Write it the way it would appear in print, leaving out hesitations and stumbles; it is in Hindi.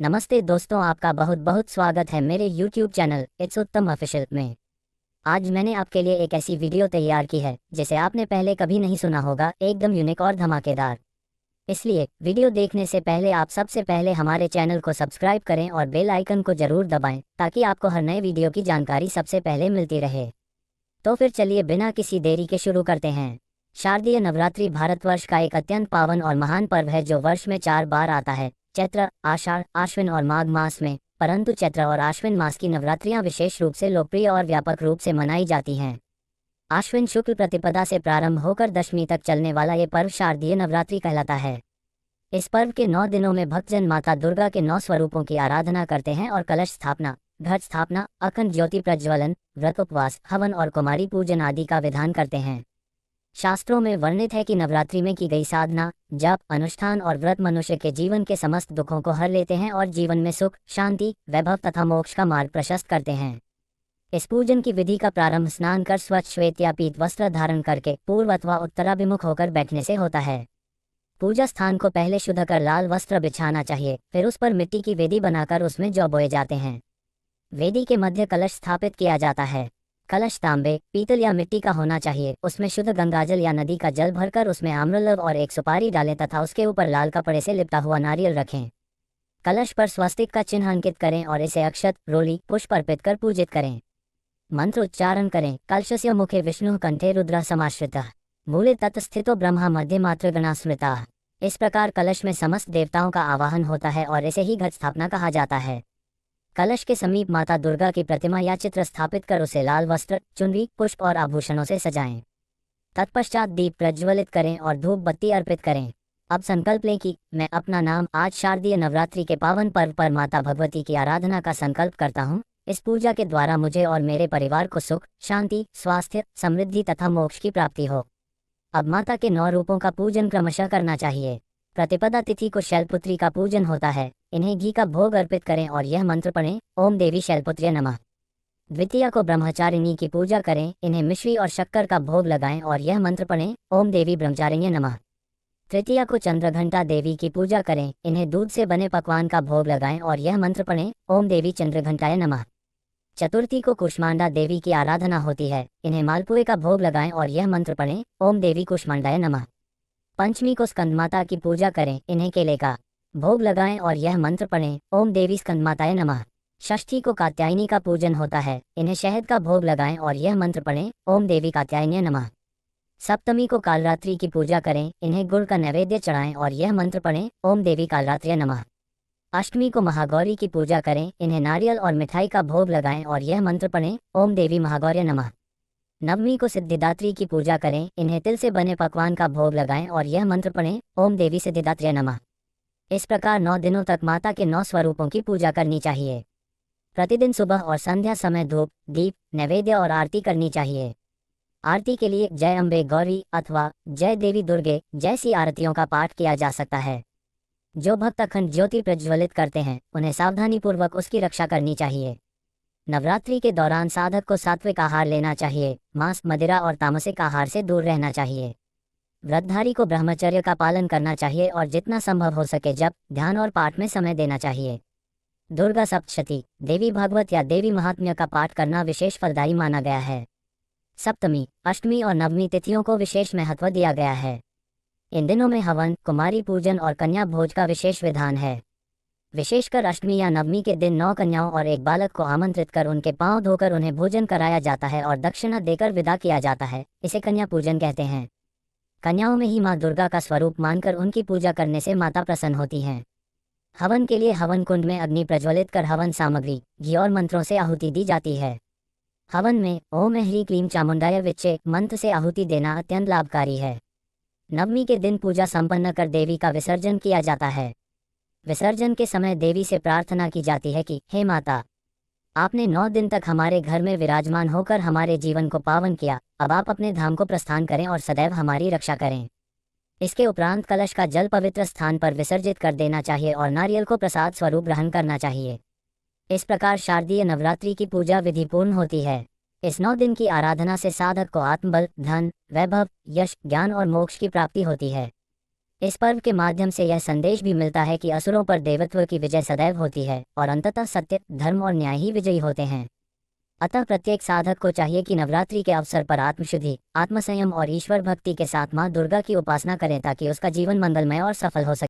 नमस्ते दोस्तों, आपका बहुत बहुत स्वागत है मेरे YouTube चैनल इट्स उत्तम ऑफिशियल में। आज मैंने आपके लिए एक ऐसी वीडियो तैयार की है जिसे आपने पहले कभी नहीं सुना होगा, एकदम यूनिक और धमाकेदार। इसलिए वीडियो देखने से पहले आप सबसे पहले हमारे चैनल को सब्सक्राइब करें और बेल आइकन को जरूर दबाएं ताकि आपको हर नए वीडियो की जानकारी सबसे पहले मिलती रहे। तो फिर चलिए बिना किसी देरी के शुरू करते हैं। शारदीय नवरात्रि भारतवर्ष का एक अत्यंत पावन और महान पर्व है जो वर्ष में 4 बार आता है, चैत्र, आषाढ़, आश्विन और माघ मास में। परंतु चैत्र और आश्विन मास की नवरात्रियां विशेष रूप से लोकप्रिय और व्यापक रूप से मनाई जाती हैं। आश्विन शुक्ल प्रतिपदा से प्रारंभ होकर दशमी तक चलने वाला ये पर्व शारदीय नवरात्रि कहलाता है। इस पर्व के 9 दिनों में भक्तजन माता दुर्गा के 9 स्वरूपों की आराधना करते हैं और कलश स्थापना, घट स्थापना, अखंड ज्योति प्रज्वलन, व्रत उपवास, हवन और कुमारी पूजन आदि का विधान करते हैं। शास्त्रों में वर्णित है कि नवरात्रि में की गई साधना, जप, अनुष्ठान और व्रत मनुष्य के जीवन के समस्त दुखों को हर लेते हैं और जीवन में सुख, शांति, वैभव तथा मोक्ष का मार्ग प्रशस्त करते हैं। इस पूजन की विधि का प्रारंभ स्नान कर स्वच्छ श्वेत या पीत वस्त्र धारण करके पूर्व अथवा उत्तराभिमुख होकर बैठने से होता है। पूजा स्थान को पहले शुद्ध कर लाल वस्त्र बिछाना चाहिए, फिर उस पर मिट्टी की वेदी बनाकर उसमें जौ बोए जाते हैं। वेदी के मध्य कलश स्थापित किया जाता है। कलश तांबे, पीतल या मिट्टी का होना चाहिए। उसमें शुद्ध गंगाजल या नदी का जल भरकर उसमें आम्रलव और एक सुपारी डालें तथा उसके ऊपर लाल कपड़े से लिपटा हुआ नारियल रखें। कलश पर स्वस्तिक का चिन्ह अंकित करें और इसे अक्षत, रोली, पुष्प अर्पित कर पूजित करें। मंत्र उच्चारण करें। कलशस्य मुखे विष्णु कंठे रुद्र समाश्रितः मूले तत्स्थितो ब्रह्मा मध्य मात्र गणा स्मृता। इस प्रकार कलश में समस्त देवताओं का आवाहन होता है और इसे ही घट स्थापना कहा जाता है। कलश के समीप माता दुर्गा की प्रतिमा या चित्र स्थापित कर उसे लाल वस्त्र, चुनरी, पुष्प और आभूषणों से सजाएं। तत्पश्चात दीप प्रज्वलित करें और धूप बत्ती अर्पित करें। अब संकल्प लें कि मैं अपना नाम आज शारदीय नवरात्रि के पावन पर्व पर माता भगवती की आराधना का संकल्प करता हूँ। इस पूजा के द्वारा मुझे और मेरे परिवार को सुख, शांति, स्वास्थ्य, समृद्धि तथा मोक्ष की प्राप्ति हो। अब माता के 9 रूपों का पूजन क्रमशः करना चाहिए। प्रतिपदा तिथि को शैलपुत्री का पूजन होता है। इन्हें घी का भोग अर्पित करें और यह मंत्र पढ़ें, ओम देवी शैलपुत्र्य नमः। द्वितीया को ब्रह्मचारिणी की पूजा करें। इन्हें मिश्री और शक्कर का भोग लगाएं और यह मंत्र पढ़ें, ओम देवी ब्रह्मचारिण्य नमः। तृतीया को चंद्रघंटा देवी की पूजा करें। इन्हें दूध से बने पकवान का भोग लगाएं और यह मंत्र पढ़ें, ओम देवी चंद्रघंटाय नमः। चतुर्थी को कुष्मांडा देवी की आराधना होती है। इन्हें मालपुए का भोग लगाएं और यह मंत्र पढ़ें, ओम देवी कुष्मांडाय नमः। पंचमी को स्कंदमाता की पूजा करें। इन्हें केले का भोग लगाएं और यह मंत्र पढ़ें, ओम देवी स्कंदमाताय नमः। षष्ठी को कात्यायनी का पूजन होता है। इन्हें शहद का भोग लगाएं और यह मंत्र पढ़ें, ओम देवी कात्यायन्य नमः। सप्तमी को कालरात्रि की पूजा करें। इन्हें गुड़ का नैवेद्य चढ़ाएं और यह मंत्र पढ़ें, ओम देवी कालरात्र्य नमः। अष्टमी को महागौरी की पूजा करें। इन्हें नारियल और मिठाई का भोग लगाएं और यह मंत्र पढ़ें, ओम देवी महागौर्य नमः। नवमी को सिद्धिदात्री की पूजा करें। इन्हें तिल से बने पकवान का भोग लगाएं और यह मंत्र पढ़ें, ओम देवी सिद्धिदात्र्य नमः। इस प्रकार 9 दिनों तक माता के 9 स्वरूपों की पूजा करनी चाहिए। प्रतिदिन सुबह और संध्या समय धूप, दीप, नैवेद्य और आरती करनी चाहिए। आरती के लिए जय अम्बे गौरी अथवा जय देवी दुर्गे जैसी आरतियों का पाठ किया जा सकता है। जो भक्त अखंड ज्योति प्रज्वलित करते हैं उन्हें सावधानीपूर्वक उसकी रक्षा करनी चाहिए। नवरात्रि के दौरान साधक को सात्विक आहार लेना चाहिए। मांस, मदिरा और तामसिक आहार से दूर रहना चाहिए। व्रतधारी को ब्रह्मचर्य का पालन करना चाहिए और जितना संभव हो सके जप, ध्यान और पाठ में समय देना चाहिए। दुर्गा सप्तशती, देवी भागवत या देवी महात्म्य का पाठ करना विशेष फलदायी माना गया है। सप्तमी, अष्टमी और नवमी तिथियों को विशेष महत्व दिया गया है। इन दिनों में हवन, कुमारी पूजन और कन्या भोज का विशेष विधान है। विशेषकर अष्टमी या नवमी के दिन 9 कन्याओं और एक बालक को आमंत्रित कर उनके पांव धोकर उन्हें भोजन कराया जाता है और दक्षिणा देकर विदा किया जाता है। इसे कन्या पूजन कहते हैं। कन्याओं में ही मां दुर्गा का स्वरूप मानकर उनकी पूजा करने से माता प्रसन्न होती हैं। हवन के लिए हवन कुंड में अग्नि प्रज्वलित कर हवन सामग्री, घी और मंत्रों से आहुति दी जाती है। हवन में ओम ह्रीं क्लीं चामुंडाय विच्चे मंत्र से आहुति देना अत्यंत लाभकारी है। नवमी के दिन पूजा संपन्न कर देवी का विसर्जन किया जाता है। विसर्जन के समय देवी से प्रार्थना की जाती है कि हे माता, आपने 9 दिन तक हमारे घर में विराजमान होकर हमारे जीवन को पावन किया। अब आप अपने धाम को प्रस्थान करें और सदैव हमारी रक्षा करें। इसके उपरांत कलश का जल पवित्र स्थान पर विसर्जित कर देना चाहिए और नारियल को प्रसाद स्वरूप ग्रहण करना चाहिए। इस प्रकार शारदीय नवरात्रि की पूजा विधि पूर्ण होती है। इस 9 दिन की आराधना से साधक को आत्मबल, धन, वैभव, यश, ज्ञान और मोक्ष की प्राप्ति होती है। इस पर्व के माध्यम से यह संदेश भी मिलता है कि असुरों पर देवत्व की विजय सदैव होती है और अंततः सत्य, धर्म और न्याय ही विजयी होते हैं। अतः प्रत्येक साधक को चाहिए कि नवरात्रि के अवसर पर आत्मशुद्धि, आत्मसंयम और ईश्वर भक्ति के साथ मां दुर्गा की उपासना करें ताकि उसका जीवन मंगलमय और सफल हो सके।